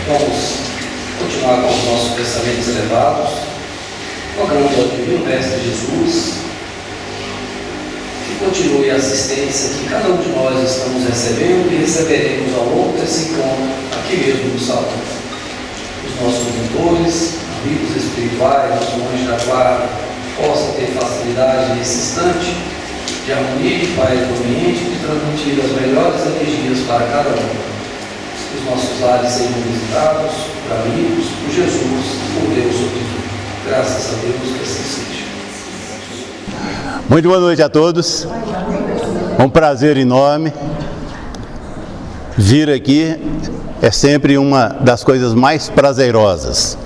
Vamos continuar com os nossos pensamentos elevados, rogando ao Divino Mestre Jesus que continue a assistência que cada um de nós estamos recebendo e receberemos ao longo desse encontro, aqui mesmo no salão. Os nossos mentores, amigos espirituais, nossos anjos da guarda, possam ter facilidade nesse instante de harmonia e paz do ambiente, de transmitir as melhores energias para cada um. Que os nossos lares sejam visitados por amigos, por Jesus, por Deus sobre tudo. Graças a Deus que assim seja. Muito boa noite a todos. Um prazer enorme. Vir aqui é sempre uma das coisas mais prazerosas.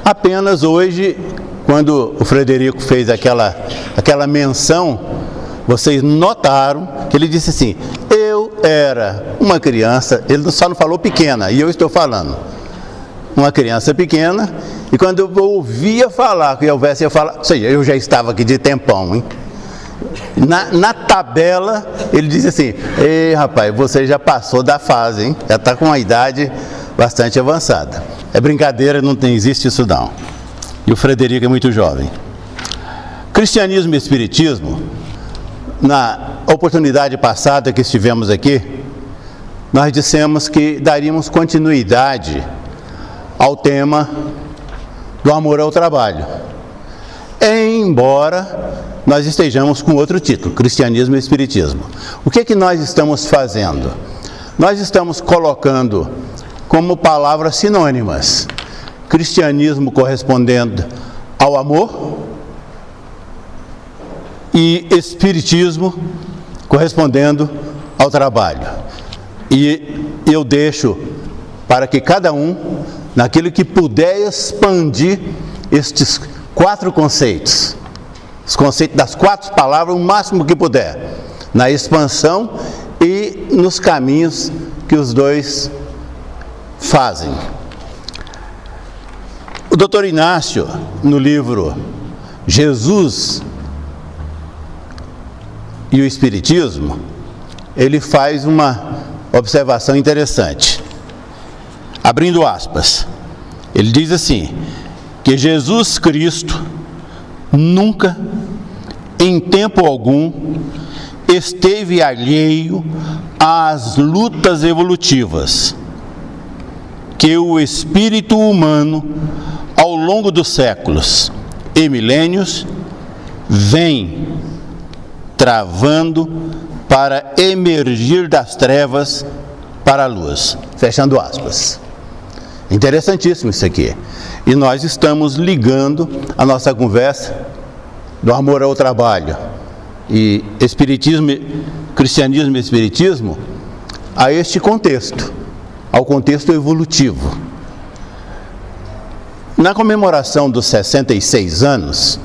Apenas hoje, quando o Frederico fez aquela menção, vocês notaram que ele disse assim: eu era uma criança, ele só não falou pequena, e eu estou falando, uma criança pequena, e quando eu ouvia falar que houvesse, eu falava, ou seja, eu já estava aqui de tempão, hein? Na tabela, ele disse assim: ei rapaz, você já passou da fase, hein? Já está com uma idade bastante avançada. É brincadeira, não existe isso não. E o Frederico é muito jovem. Cristianismo e Espiritismo, na oportunidade passada que estivemos aqui, nós dissemos que daríamos continuidade ao tema do amor ao trabalho, embora nós estejamos com outro título, Cristianismo e Espiritismo. O que nós estamos fazendo? Nós estamos colocando como palavras sinônimas, cristianismo correspondendo ao amor e espiritismo correspondendo ao trabalho. E eu deixo para que cada um, naquilo que puder, expandir estes 4 conceitos, os conceitos das 4 palavras, o máximo que puder, na expansão e nos caminhos que os dois fazem. O Dr. Inácio, no livro Jesus e o Espiritismo, ele faz uma observação interessante. Abrindo aspas, ele diz assim, que Jesus Cristo nunca, em tempo algum, esteve alheio às lutas evolutivas que o espírito humano, ao longo dos séculos e milênios, vem travando para emergir das trevas para a luz. Fechando aspas. Interessantíssimo isso aqui. E nós estamos ligando a nossa conversa do amor ao trabalho e cristianismo e espiritismo a este contexto, ao contexto evolutivo. Na comemoração dos 66 anos,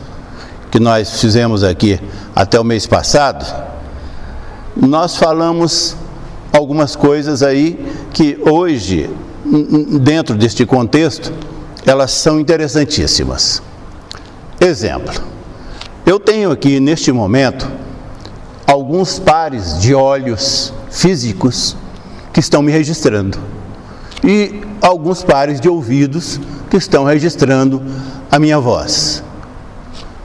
que nós fizemos aqui até o mês passado, nós falamos algumas coisas aí que hoje, dentro deste contexto, elas são interessantíssimas. Exemplo, eu tenho aqui neste momento alguns pares de olhos físicos que estão me registrando e alguns pares de ouvidos que estão registrando a minha voz.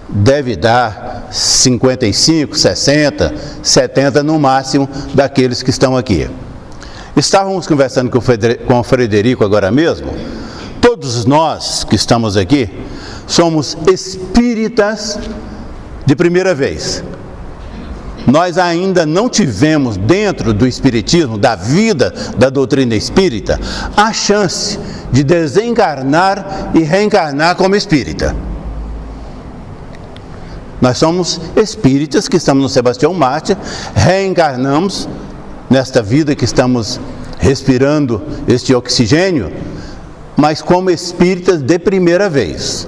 Deve dar 55, 60, 70 no máximo daqueles que estão aqui. Estávamos conversando com o Frederico agora mesmo. Todos nós que estamos aqui somos espíritas de primeira vez. Nós ainda não tivemos dentro do espiritismo, da vida da doutrina espírita, a chance de desencarnar e reencarnar como espírita. Nós somos espíritas que estamos no Sebastião Mártir, reencarnamos nesta vida que estamos respirando este oxigênio, mas como espíritas de primeira vez.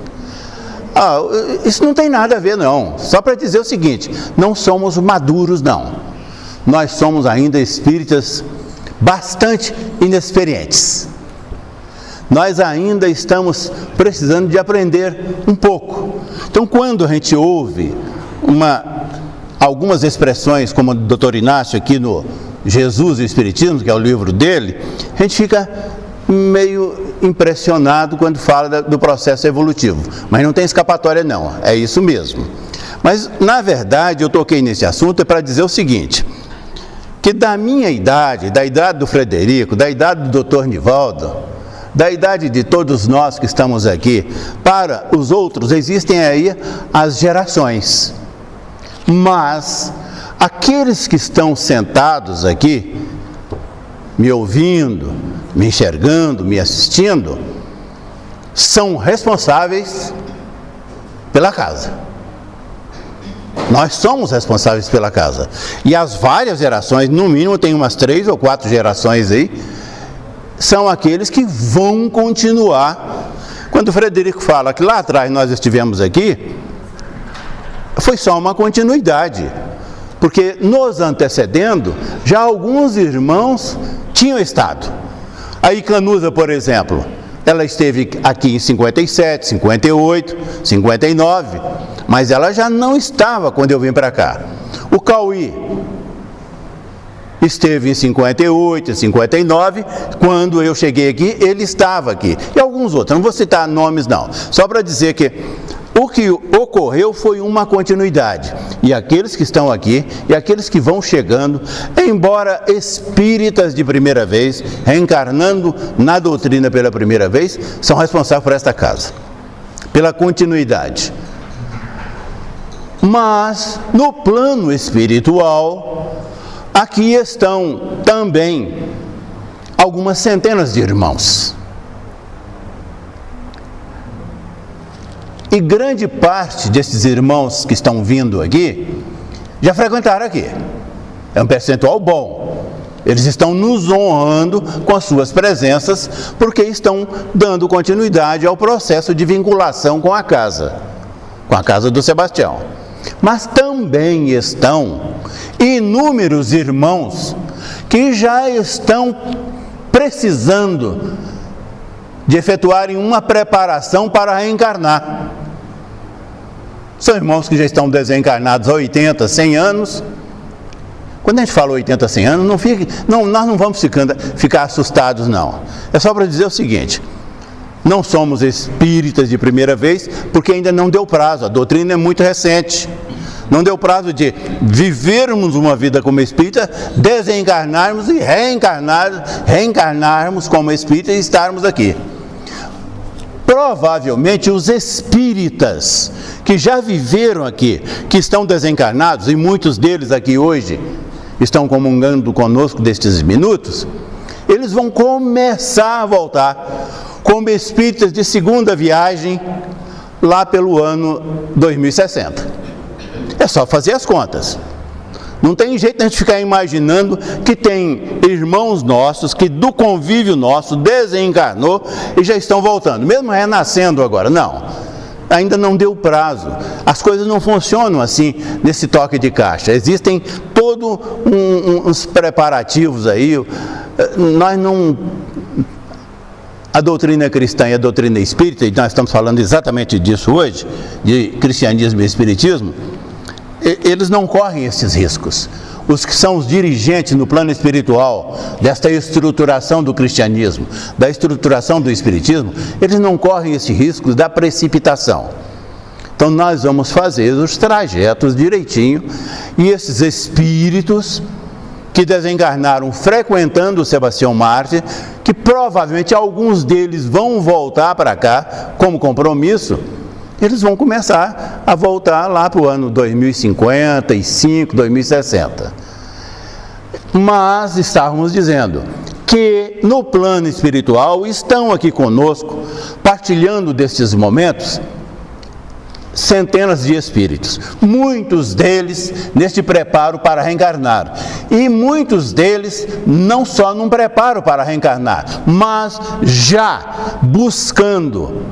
Isso não tem nada a ver não, só para dizer o seguinte, não somos maduros não, nós somos ainda espíritas bastante inexperientes. Nós ainda estamos precisando de aprender um pouco. Então, quando a gente ouve algumas expressões, como o Dr. Inácio aqui no Jesus e o Espiritismo, que é o livro dele, a gente fica meio impressionado quando fala do processo evolutivo, mas não tem escapatória não, é isso mesmo. Mas, na verdade, eu toquei nesse assunto para dizer o seguinte, que da minha idade, da idade do Frederico, da idade do Dr. Nivaldo, da idade de todos nós que estamos aqui, para os outros existem aí as gerações. Mas aqueles que estão sentados aqui, me ouvindo, me enxergando, me assistindo, são responsáveis pela casa. Nós somos responsáveis pela casa. E as várias gerações, no mínimo tem umas 3 ou 4 gerações aí, são aqueles que vão continuar. Quando o Frederico fala que lá atrás nós estivemos aqui, foi só uma continuidade. Porque nos antecedendo, já alguns irmãos tinham estado. A Icanusa, por exemplo, ela esteve aqui em 57, 58, 59, mas ela já não estava quando eu vim para cá. O Cauí esteve em 58, 59, quando eu cheguei aqui, ele estava aqui. E alguns outros, não vou citar nomes não, só para dizer que o que ocorreu foi uma continuidade. E aqueles que estão aqui e aqueles que vão chegando, embora espíritas de primeira vez, reencarnando na doutrina pela primeira vez, são responsáveis por esta casa, pela continuidade. Mas, no plano espiritual, aqui estão também algumas centenas de irmãos. E grande parte desses irmãos que estão vindo aqui, já frequentaram aqui. É um percentual bom. Eles estão nos honrando com as suas presenças, porque estão dando continuidade ao processo de vinculação com a casa do Sebastião. Mas também estão inúmeros irmãos que já estão precisando de efetuarem uma preparação para reencarnar. São irmãos que já estão desencarnados há 80, 100 anos. Quando a gente fala 80, 100 anos, nós não vamos ficar assustados, não. É só para dizer o seguinte, não somos espíritas de primeira vez, porque ainda não deu prazo, a doutrina é muito recente. Não deu prazo de vivermos uma vida como espírita, desencarnarmos e reencarnarmos como espírita e estarmos aqui. Provavelmente os espíritas que já viveram aqui, que estão desencarnados, e muitos deles aqui hoje estão comungando conosco destes minutos, eles vão começar a voltar como espíritas de segunda viagem lá pelo ano 2060. É só fazer as contas. Não tem jeito de a gente ficar imaginando que tem irmãos nossos que do convívio nosso desencarnou e já estão voltando, mesmo renascendo agora. Não, ainda não deu prazo. As coisas não funcionam assim, nesse toque de caixa. Existem todos uns preparativos aí. A doutrina cristã e a doutrina espírita, e nós estamos falando exatamente disso hoje, de cristianismo e espiritismo, eles não correm esses riscos. Os que são os dirigentes no plano espiritual desta estruturação do cristianismo, da estruturação do espiritismo, eles não correm esse risco da precipitação. Então nós vamos fazer os trajetos direitinho, e esses espíritos que desencarnaram frequentando o Sebastião Mártir, que provavelmente alguns deles vão voltar para cá como compromisso, eles vão começar a voltar lá para o ano 2055, 2060. Mas estávamos dizendo que no plano espiritual estão aqui conosco, partilhando destes momentos, centenas de espíritos, muitos deles neste preparo para reencarnar, e muitos deles não só num preparo para reencarnar, mas já buscando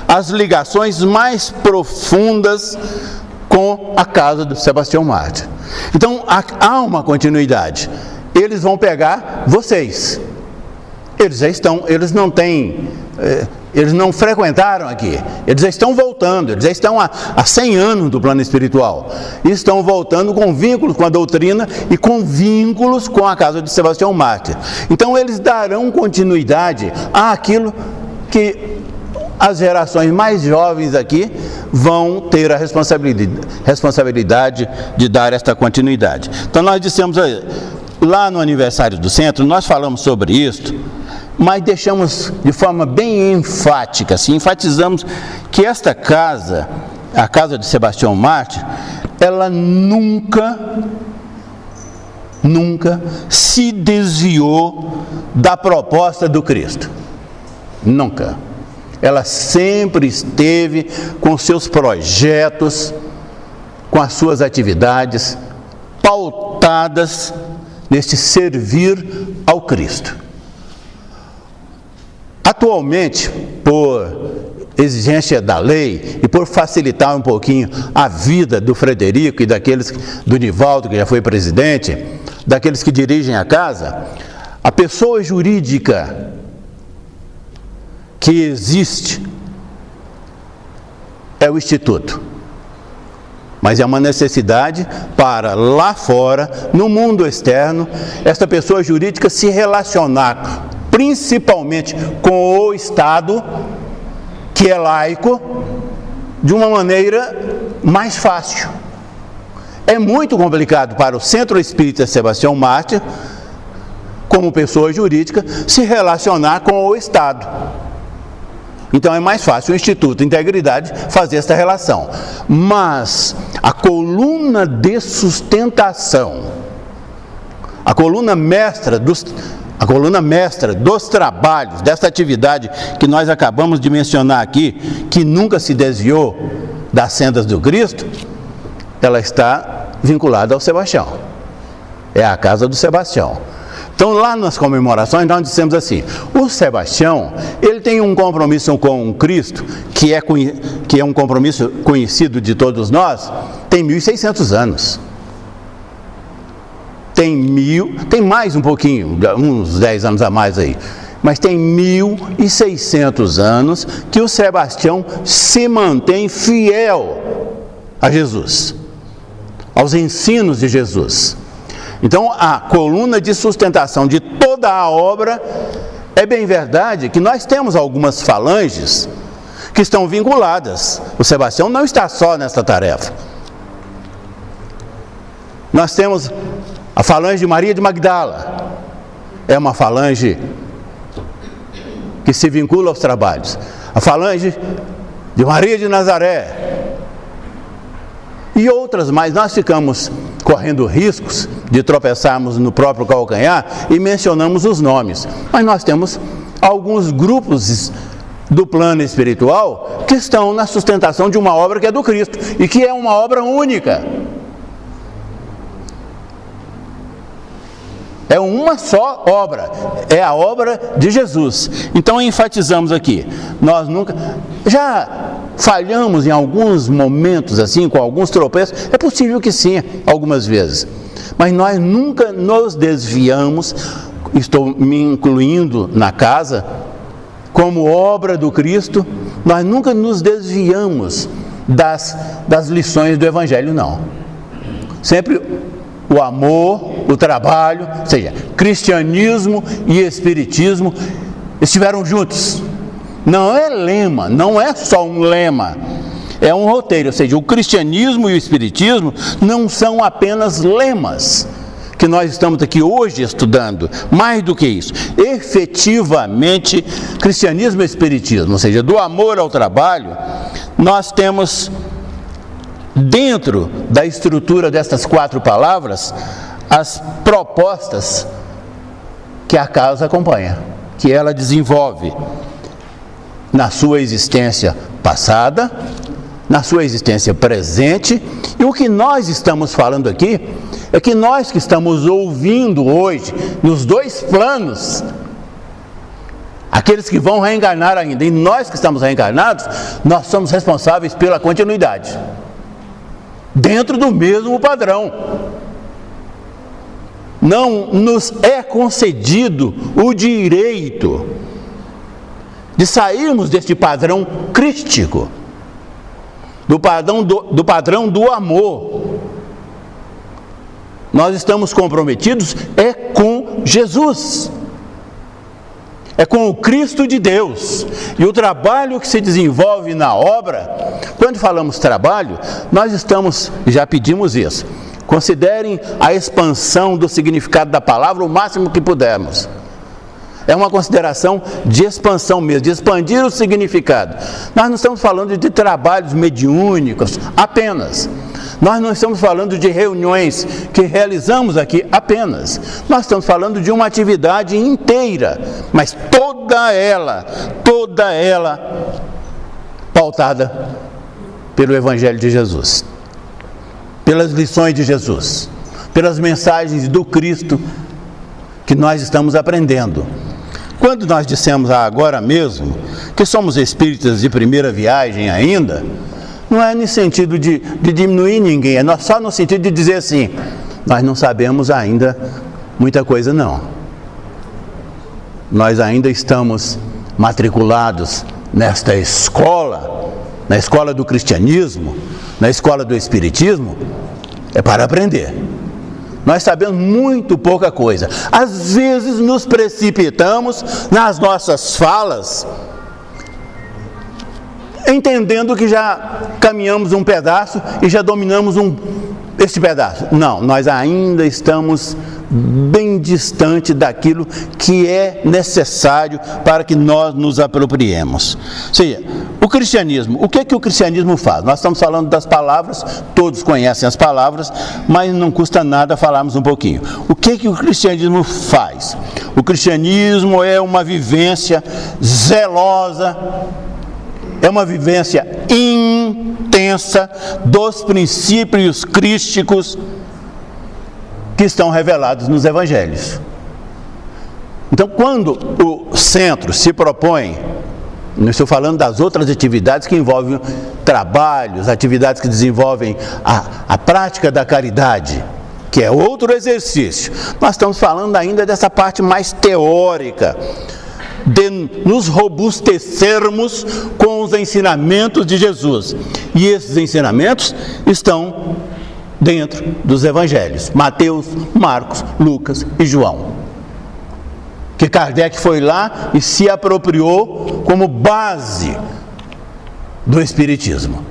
as ligações mais profundas com a casa do Sebastião Mártir. Então há uma continuidade. Eles vão pegar vocês. Eles já estão, eles não têm Eles não frequentaram aqui, eles já estão voltando, eles já estão há 100 anos do plano espiritual. Estão voltando com vínculos com a doutrina e com vínculos com a casa de Sebastião Mártir. Então eles darão continuidade àquilo que as gerações mais jovens aqui vão ter a responsabilidade de dar esta continuidade. Então nós dissemos lá no aniversário do centro, nós falamos sobre isso, mas deixamos de forma bem enfática, assim, enfatizamos que esta casa, a casa de Sebastião Mártir, ela nunca se desviou da proposta do Cristo. Nunca. Ela sempre esteve com seus projetos, com as suas atividades, pautadas neste servir ao Cristo. Atualmente, por exigência da lei e por facilitar um pouquinho a vida do Frederico e daqueles, do Nivaldo, que já foi presidente, daqueles que dirigem a casa, a pessoa jurídica que existe é o Instituto. Mas é uma necessidade para lá fora, no mundo externo, esta pessoa jurídica se relacionar principalmente com o Estado, que é laico, de uma maneira mais fácil. É muito complicado para o Centro Espírita Sebastião Mártir, como pessoa jurídica, se relacionar com o Estado. Então é mais fácil o Instituto Integridade fazer esta relação. Mas a coluna de sustentação, a coluna mestra dos trabalhos, desta atividade que nós acabamos de mencionar aqui, que nunca se desviou das sendas do Cristo, ela está vinculada ao Sebastião. É a casa do Sebastião. Então, lá nas comemorações, nós dissemos assim, o Sebastião, ele tem um compromisso com o Cristo, que é um compromisso conhecido de todos nós, tem 1.600 anos. Tem mais um pouquinho, uns 10 anos a mais aí, mas tem 1.600 anos que o Sebastião se mantém fiel a Jesus, aos ensinos de Jesus. Então, a coluna de sustentação de toda a obra, é bem verdade que nós temos algumas falanges que estão vinculadas. O Sebastião não está só nesta tarefa. Nós temos a falange de Maria de Magdala, é uma falange que se vincula aos trabalhos. A falange de Maria de Nazaré e outras mais. Nós ficamos correndo riscos de tropeçarmos no próprio calcanhar e mencionamos os nomes. Mas nós temos alguns grupos do plano espiritual que estão na sustentação de uma obra que é do Cristo e que é uma obra única. É uma só obra, é a obra de Jesus. Então enfatizamos aqui, nós nunca, já falhamos em alguns momentos assim, com alguns tropeços, é possível que sim, algumas vezes. Mas nós nunca nos desviamos, estou me incluindo na casa, como obra do Cristo, nós nunca nos desviamos das lições do Evangelho, não. Sempre o amor, o trabalho, ou seja, cristianismo e espiritismo estiveram juntos. Não é lema, não é só um lema, é um roteiro, ou seja, o cristianismo e o espiritismo não são apenas lemas que nós estamos aqui hoje estudando, mais do que isso, efetivamente, cristianismo e espiritismo, ou seja, do amor ao trabalho, nós temos dentro da estrutura destas 4 palavras, as propostas que a casa acompanha, que ela desenvolve na sua existência passada, na sua existência presente, e o que nós estamos falando aqui, é que nós que estamos ouvindo hoje, nos 2 planos, aqueles que vão reencarnar ainda, e nós que estamos reencarnados, nós somos responsáveis pela continuidade. Dentro do mesmo padrão. Não nos é concedido o direito de sairmos deste padrão crístico, do padrão do amor. Nós estamos comprometidos com Jesus, com o Cristo de Deus. E o trabalho que se desenvolve na obra, quando falamos trabalho, nós estamos, já pedimos isso, considerem a expansão do significado da palavra o máximo que pudermos. É uma consideração de expansão mesmo, de expandir o significado. Nós não estamos falando de trabalhos mediúnicos apenas. Nós não estamos falando de reuniões que realizamos aqui apenas. Nós estamos falando de uma atividade inteira, mas toda ela pautada pelo Evangelho de Jesus, pelas lições de Jesus, pelas mensagens do Cristo que nós estamos aprendendo. Quando nós dissemos agora mesmo que somos espíritas de primeira viagem ainda, não é no sentido de diminuir ninguém, é só no sentido de dizer assim, nós não sabemos ainda muita coisa não. Nós ainda estamos matriculados nesta escola, na escola do cristianismo, na escola do espiritismo, é para aprender. Nós sabemos muito pouca coisa. Às vezes nos precipitamos nas nossas falas, entendendo que já caminhamos um pedaço e já dominamos este pedaço. Não, nós ainda estamos bem distante daquilo que é necessário para que nós nos apropriemos. Ou seja, o cristianismo, o que é que o cristianismo faz? Nós estamos falando das palavras, todos conhecem as palavras, mas não custa nada falarmos um pouquinho. O que é que o cristianismo faz? O cristianismo é uma vivência zelosa, é uma vivência intensa dos princípios crísticos que estão revelados nos evangelhos. Então, quando o centro se propõe, não estou falando das outras atividades que envolvem trabalhos, atividades que desenvolvem a prática da caridade, que é outro exercício. Nós estamos falando ainda dessa parte mais teórica, de nos robustecermos com os ensinamentos de Jesus. E esses ensinamentos estão dentro dos evangelhos, Mateus, Marcos, Lucas e João, que Kardec foi lá e se apropriou como base do espiritismo.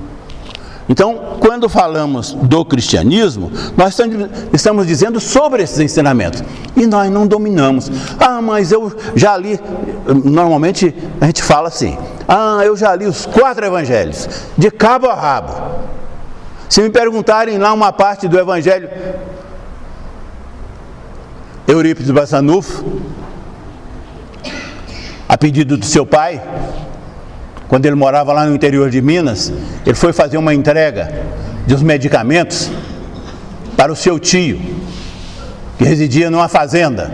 Então, quando falamos do cristianismo, nós estamos dizendo sobre esses ensinamentos, e nós não dominamos. Mas eu já li, normalmente a gente fala assim, eu já li os 4 evangelhos, de cabo a rabo. Se me perguntarem lá uma parte do evangelho, Eurípides Bassanufo, a pedido do seu pai, quando ele morava lá no interior de Minas, ele foi fazer uma entrega dos medicamentos para o seu tio, que residia numa fazenda.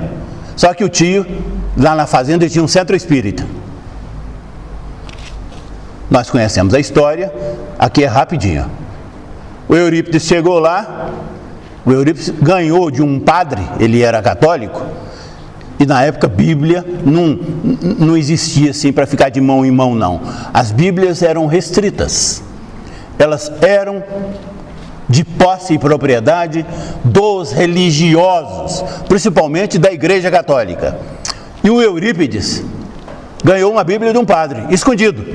Só que o tio, lá na fazenda, ele tinha um centro espírita. Nós conhecemos a história, aqui é rapidinho. O Eurípides chegou lá, o Eurípides ganhou de um padre, ele era católico, e na época a Bíblia não existia assim para ficar de mão em mão, não. As Bíblias eram restritas, elas eram de posse e propriedade dos religiosos, principalmente da Igreja Católica. E o Eurípides ganhou uma Bíblia de um padre, escondido.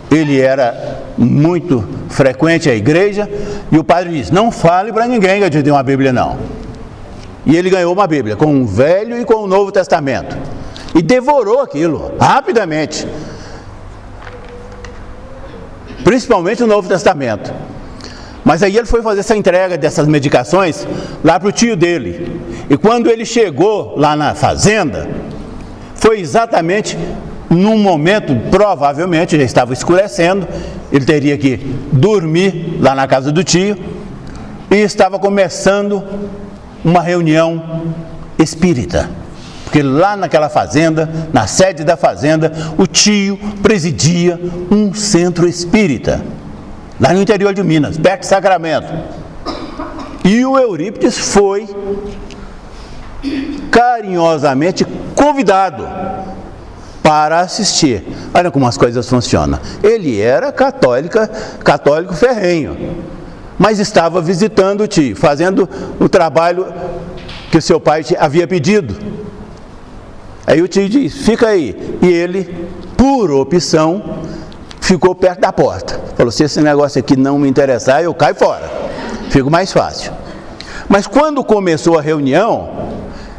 Ele era muito frequente à igreja, e o padre disse, não fale para ninguém que eu te dei uma Bíblia não. E ele ganhou uma Bíblia com o Velho e com o Novo Testamento, e devorou aquilo rapidamente, principalmente o Novo Testamento. Mas aí ele foi fazer essa entrega dessas medicações lá para o tio dele, e quando ele chegou lá na fazenda, foi exatamente num momento, provavelmente já estava escurecendo, ele teria que dormir lá na casa do tio, e estava começando uma reunião espírita, porque lá naquela fazenda, na sede da fazenda, o tio presidia um centro espírita, lá no interior de Minas, perto de Sacramento. E o Eurípides foi carinhosamente convidado para assistir. Olha como as coisas funcionam. Ele era católico ferrenho, mas estava visitando o tio, fazendo o trabalho que o seu pai havia pedido. Aí o tio diz, fica aí. E ele, por opção, ficou perto da porta. Falou, se esse negócio aqui não me interessar, eu caio fora. Fica mais fácil. Mas quando começou a reunião,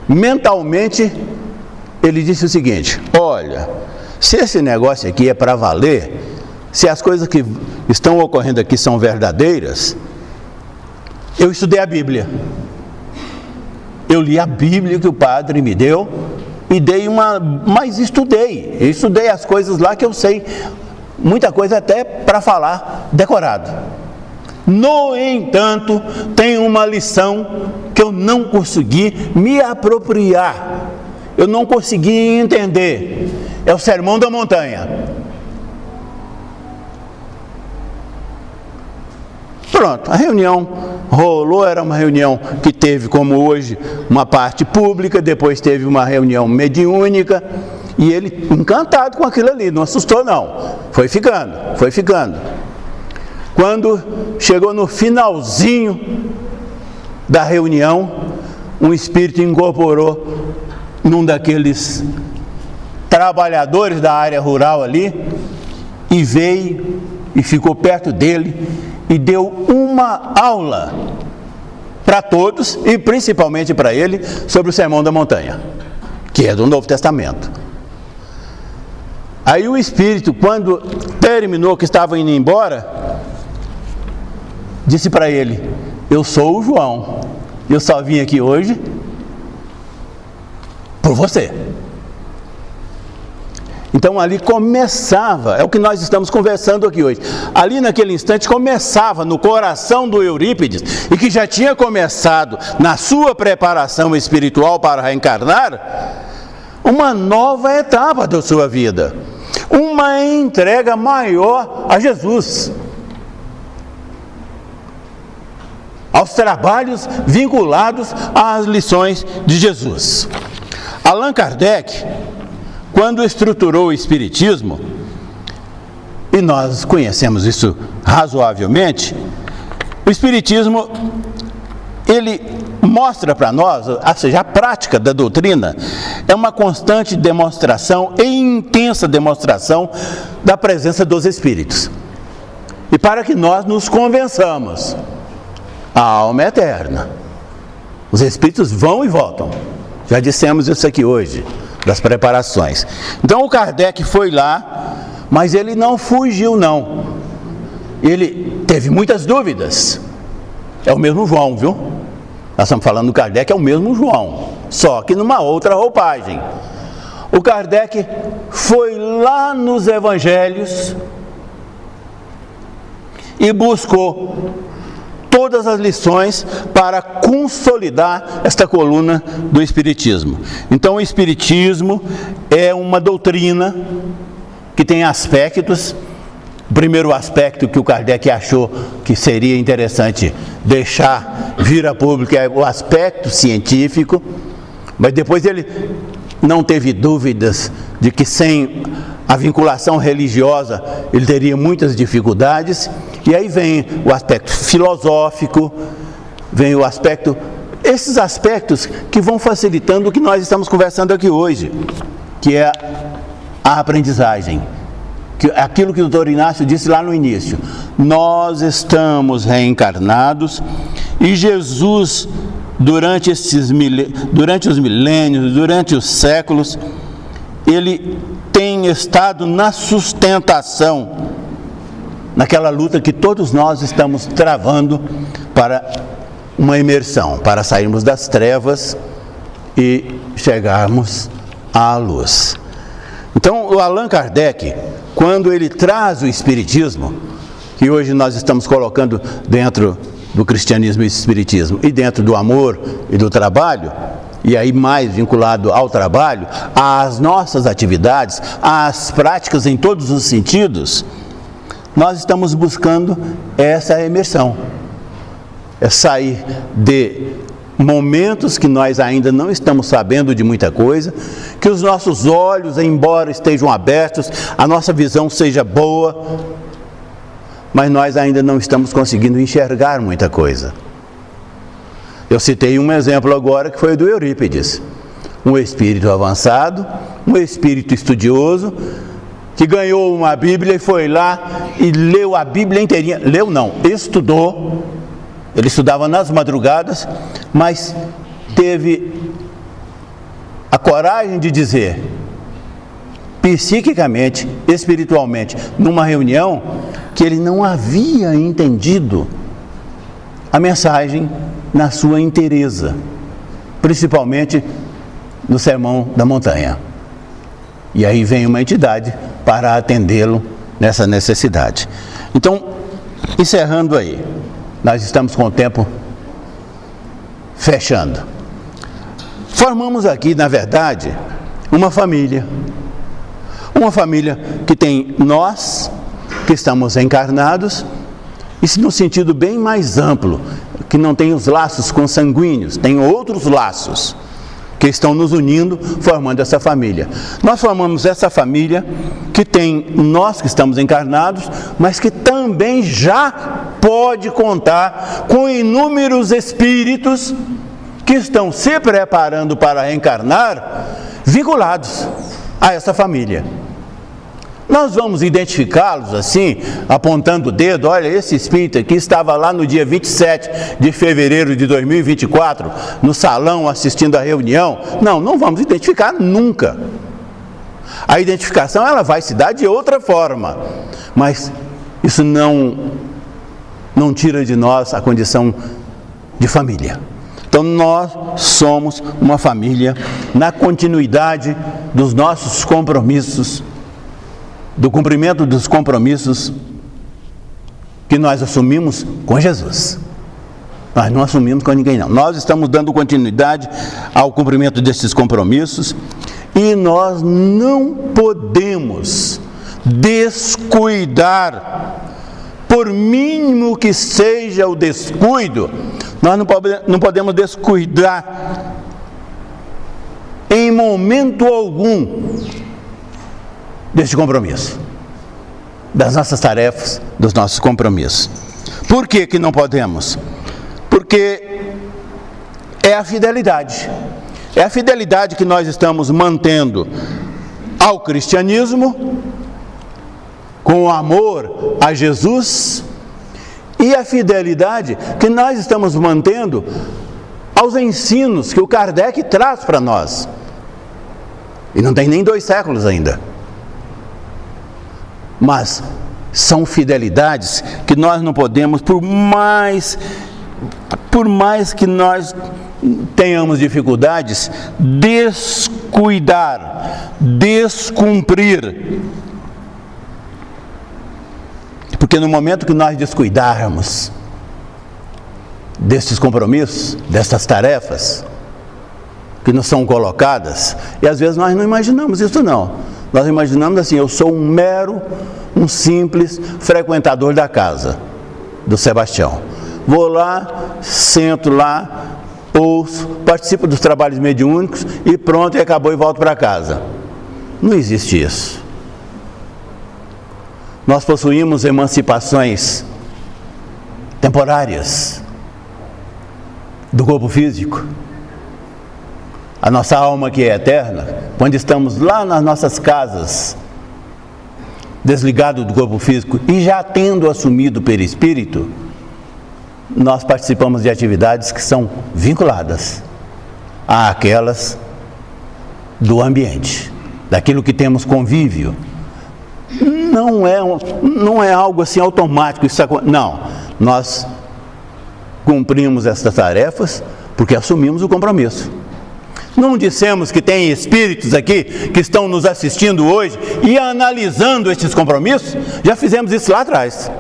mentalmente, ele disse o seguinte, olha, se esse negócio aqui é para valer, se as coisas que estão ocorrendo aqui são verdadeiras, eu estudei a Bíblia. Eu li a Bíblia que o padre me deu e mas estudei as coisas lá que eu sei, muita coisa até para falar decorado. No entanto, tem uma lição que eu não consegui me apropriar, eu não consegui entender, é o Sermão da Montanha. Pronto, a reunião rolou, era uma reunião que teve, como hoje, uma parte pública, depois teve uma reunião mediúnica, e ele encantado com aquilo ali, não assustou não, foi ficando. Quando chegou no finalzinho da reunião, um espírito incorporou num daqueles trabalhadores da área rural ali, e veio e ficou perto dele, e deu uma aula para todos, e principalmente para ele, sobre o Sermão da Montanha, que é do Novo Testamento. Aí o espírito, quando terminou, que estava indo embora, disse para ele, eu sou o João, eu só vim aqui hoje por você. Então ali começava, é o que nós estamos conversando aqui hoje, ali naquele instante começava no coração do Eurípides, e que já tinha começado na sua preparação espiritual para reencarnar, uma nova etapa da sua vida, uma entrega maior a Jesus, aos trabalhos vinculados às lições de Jesus. Allan Kardec, quando estruturou o Espiritismo, e nós conhecemos isso razoavelmente, o Espiritismo, ele mostra para nós, ou seja, a prática da doutrina é uma constante demonstração e intensa demonstração da presença dos Espíritos. E para que nós nos convençamos, a alma é eterna. Os Espíritos vão e voltam. Já dissemos isso aqui hoje, das preparações. Então o Kardec foi lá, mas ele não fugiu não. Ele teve muitas dúvidas. É o mesmo João, viu? Nós estamos falando do Kardec, é o mesmo João, só que numa outra roupagem. O Kardec foi lá nos Evangelhos e buscou todas as lições para consolidar esta coluna do Espiritismo. Então o Espiritismo é uma doutrina que tem aspectos. O primeiro aspecto que o Kardec achou que seria interessante deixar vir a público é o aspecto científico, mas depois ele não teve dúvidas de que sem a vinculação religiosa ele teria muitas dificuldades, e aí vem o aspecto filosófico, vem o aspecto, esses aspectos que vão facilitando o que nós estamos conversando aqui hoje, que é a aprendizagem. Aquilo que o Dr. Inácio disse lá no início, nós estamos reencarnados e Jesus, durante os milênios, durante os séculos, ele tem estado na sustentação, naquela luta que todos nós estamos travando para uma imersão, para sairmos das trevas e chegarmos à luz. Então, o Allan Kardec, quando ele traz o Espiritismo, que hoje nós estamos colocando dentro do cristianismo e espiritismo, e dentro do amor e do trabalho, e aí mais vinculado ao trabalho, às nossas atividades, às práticas em todos os sentidos, nós estamos buscando essa imersão, é sair momentos que nós ainda não estamos sabendo de muita coisa, que os nossos olhos, embora estejam abertos, a nossa visão seja boa, mas nós ainda não estamos conseguindo enxergar muita coisa. Eu citei um exemplo agora que foi o do Eurípides, um espírito avançado, um espírito estudioso, que ganhou uma Bíblia e foi lá e leu a Bíblia inteirinha. Leu não, estudou. Ele estudava nas madrugadas, mas teve a coragem de dizer, psiquicamente, espiritualmente, numa reunião, que ele não havia entendido a mensagem na sua inteireza, principalmente no Sermão da Montanha. E aí vem uma entidade para atendê-lo nessa necessidade. Então, encerrando aí, nós estamos com o tempo fechando. Formamos aqui, na verdade, uma família que tem nós, que estamos encarnados, isso no sentido bem mais amplo, que não tem os laços consanguíneos, tem outros laços que estão nos unindo, formando essa família. Nós formamos essa família que tem nós que estamos encarnados, mas que também já pode contar com inúmeros espíritos que estão se preparando para reencarnar, vinculados a essa família. Nós vamos identificá-los assim, apontando o dedo. Olha, esse espírito aqui estava lá no dia 27 de fevereiro de 2024, no salão assistindo a reunião. Não vamos identificar nunca. A identificação ela vai se dar de outra forma, mas isso não tira de nós a condição de família. Então nós somos uma família na continuidade dos nossos compromissos, do cumprimento dos compromissos que nós assumimos com Jesus. Nós não assumimos com ninguém não. Nós estamos dando continuidade ao cumprimento desses compromissos e nós não podemos descuidar, por mínimo que seja o descuido, nós não podemos descuidar em momento algum deste compromisso, das nossas tarefas, dos nossos compromissos. Por que não podemos? Porque é a fidelidade que nós estamos mantendo ao cristianismo, com o amor a Jesus, e a fidelidade que nós estamos mantendo aos ensinos que o Kardec traz para nós. E não tem nem 2 séculos ainda. Mas são fidelidades que nós não podemos, por mais que nós tenhamos dificuldades, descuidar, descumprir. Porque no momento que nós descuidarmos destes compromissos, destas tarefas que nos são colocadas, e às vezes nós não imaginamos isso não. Nós imaginamos assim, eu sou um simples frequentador da casa do Sebastião. Vou lá, sento lá, ouço, participo dos trabalhos mediúnicos e pronto, e acabou e volto para casa. Não existe isso. Nós possuímos emancipações temporárias do corpo físico. A nossa alma que é eterna, quando estamos lá nas nossas casas, desligados do corpo físico e já tendo assumido o perispírito, nós participamos de atividades que são vinculadas àquelas do ambiente, daquilo que temos convívio. Não é algo assim automático, não, nós cumprimos essas tarefas porque assumimos o compromisso. Não dissemos que tem espíritos aqui que estão nos assistindo hoje e analisando estes compromissos? Já fizemos isso lá atrás.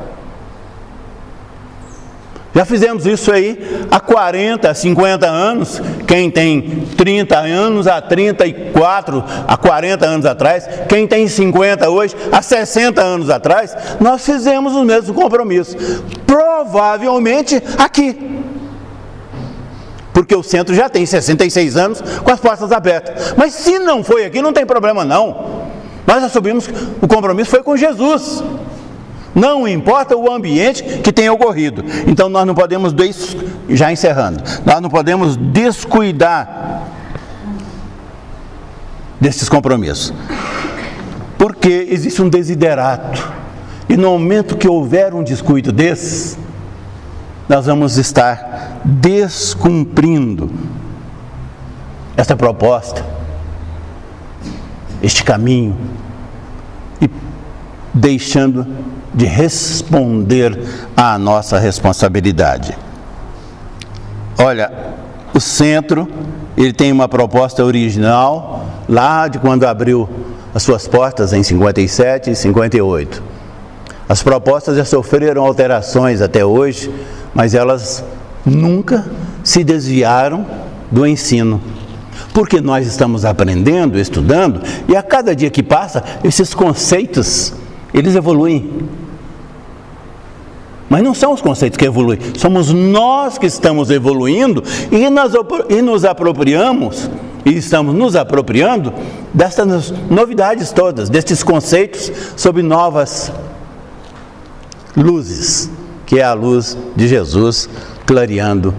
Já fizemos isso aí há 40, 50 anos. Quem tem 30 anos, há 34, há 40 anos atrás. Quem tem 50 hoje, há 60 anos atrás. Nós fizemos os mesmos compromissos. Provavelmente aqui. porque o centro já tem 66 anos com as portas abertas. Mas se não foi aqui, não tem problema não. Nós assumimos, o compromisso foi com Jesus. Não importa o ambiente que tenha ocorrido. Então nós não podemos, já encerrando, nós não podemos descuidar desses compromissos. Porque existe um desiderato. E no momento que houver um descuido desses, nós vamos estar descumprindo esta proposta, este caminho, e deixando de responder à nossa responsabilidade. Olha, o centro, ele tem uma proposta original, lá de quando abriu as suas portas em 57 e 58. As propostas já sofreram alterações até hoje, mas elas nunca se desviaram do ensino. Porque nós estamos aprendendo, estudando, e a cada dia que passa, esses conceitos, eles evoluem. Mas não são os conceitos que evoluem, somos nós que estamos evoluindo e nos apropriamos, e estamos nos apropriando dessas novidades todas, destes conceitos sob novas luzes, que é a luz de Jesus clareando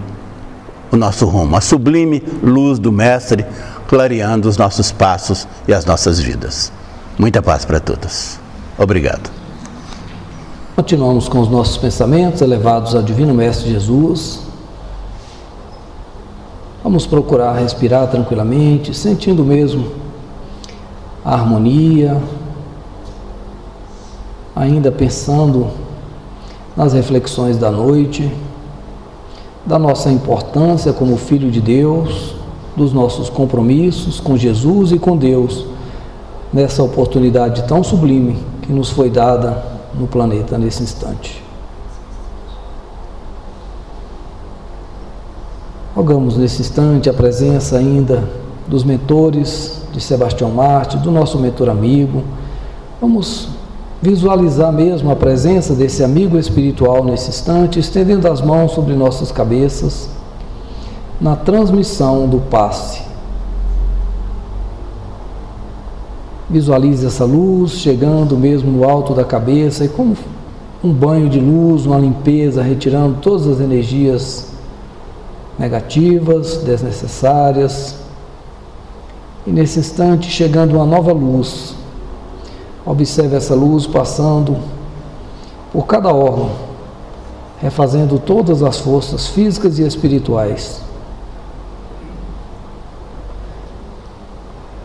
o nosso rumo, a sublime luz do Mestre clareando os nossos passos e as nossas vidas. Muita paz para todos. Obrigado. Continuamos com os nossos pensamentos elevados ao Divino Mestre Jesus. Vamos procurar respirar tranquilamente, sentindo mesmo a harmonia, ainda pensando nas reflexões da noite, da nossa importância como Filho de Deus, dos nossos compromissos com Jesus e com Deus, nessa oportunidade tão sublime que nos foi dada no planeta nesse instante. Rogamos nesse instante a presença ainda dos mentores de Sebastião Mártir, do nosso mentor amigo. Vamos visualizar mesmo a presença desse amigo espiritual nesse instante, estendendo as mãos sobre nossas cabeças, na transmissão do passe. Visualize essa luz chegando mesmo no alto da cabeça e como um banho de luz, uma limpeza, retirando todas as energias negativas, desnecessárias. E nesse instante chegando uma nova luz. Observe essa luz passando por cada órgão, refazendo todas as forças físicas e espirituais.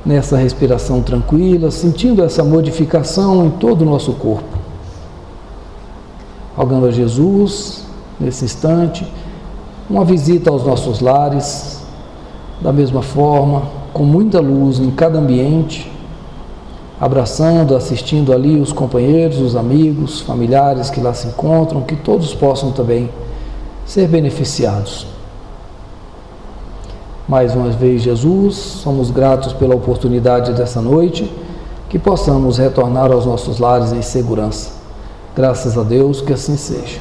Nessa respiração tranquila, sentindo essa modificação em todo o nosso corpo. Rogando a Jesus, nesse instante, uma visita aos nossos lares, da mesma forma, com muita luz em cada ambiente, abraçando, assistindo ali os companheiros, os amigos, familiares que lá se encontram, que todos possam também ser beneficiados. Mais uma vez, Jesus, somos gratos pela oportunidade dessa noite, que possamos retornar aos nossos lares em segurança. Graças a Deus, que assim seja.